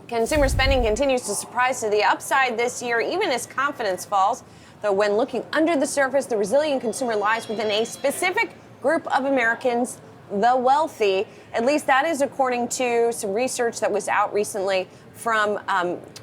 Consumer spending continues to surprise to the upside this year, even as confidence falls. Though when looking under the surface, the resilient consumer lies within a specific group of Americans, the wealthy. At least that is according to some research that was out recently from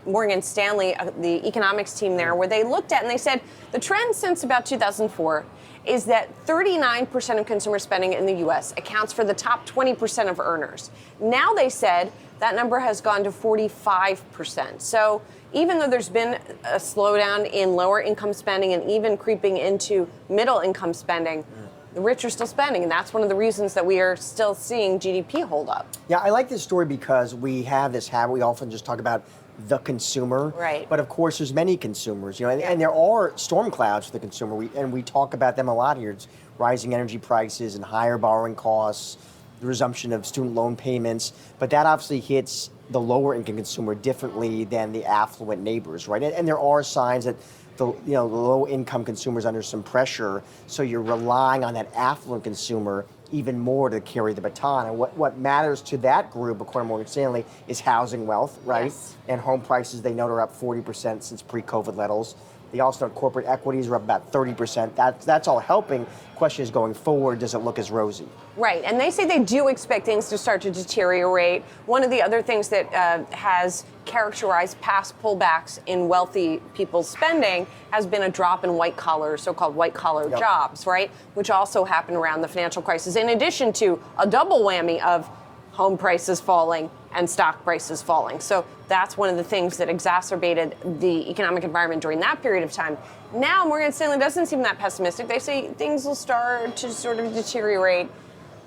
Morgan Stanley, the economics team there, where they looked at and they said the trend since about 2004 is that 39% of consumer spending in the U.S. accounts for the top 20% of earners. Now they said that number has gone to 45%. So even though there's been a slowdown in lower income spending and even creeping into middle income spending, the rich are still spending, and that's one of the reasons that we are still seeing GDP hold up. Yeah, I like this story because we have this habit. We often just talk about the consumer. Right. But of course, there's many consumers, and there are storm clouds for the consumer. We talk about them a lot here. It's rising energy prices and higher borrowing costs, the resumption of student loan payments. But that obviously hits the lower income consumer differently than the affluent neighbors, right? And there are signs that the low income consumers under some pressure. So you're relying on that affluent consumer even more to carry the baton. And what matters to that group, according to Morgan Stanley, is housing wealth, right? Yes. And home prices, they note, are up 40% since pre-COVID levels. They also know corporate equities are up about 30%. That's all helping. Question is, going forward, does it look as rosy? Right, and they say they do expect things to start to deteriorate. One of the other things that has characterized past pullbacks in wealthy people's spending has been a drop in white-collar, so-called white-collar jobs, right? Which also happened around the financial crisis, in addition to a double whammy of home prices falling and stock prices falling. So that's one of the things that exacerbated the economic environment during that period of time. Now, Morgan Stanley doesn't seem that pessimistic. They say things will start to sort of deteriorate,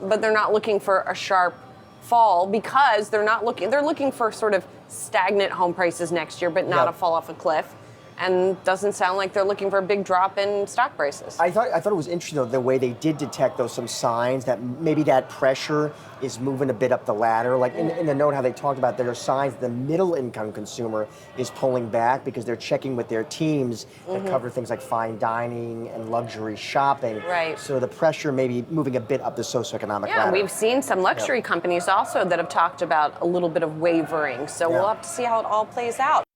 but they're not looking for a sharp fall because they're looking for sort of stagnant home prices next year, but not a fall off a cliff. And doesn't sound like they're looking for a big drop in stock prices. I thought it was interesting, though, the way they did detect some signs that maybe that pressure is moving a bit up the ladder. Like in the note, how they talked about there are signs the middle income consumer is pulling back because they're checking with their teams that cover things like fine dining and luxury shopping. Right. So the pressure may be moving a bit up the socioeconomic ladder. Yeah, we've seen some luxury companies also that have talked about a little bit of wavering. So we'll have to see how it all plays out.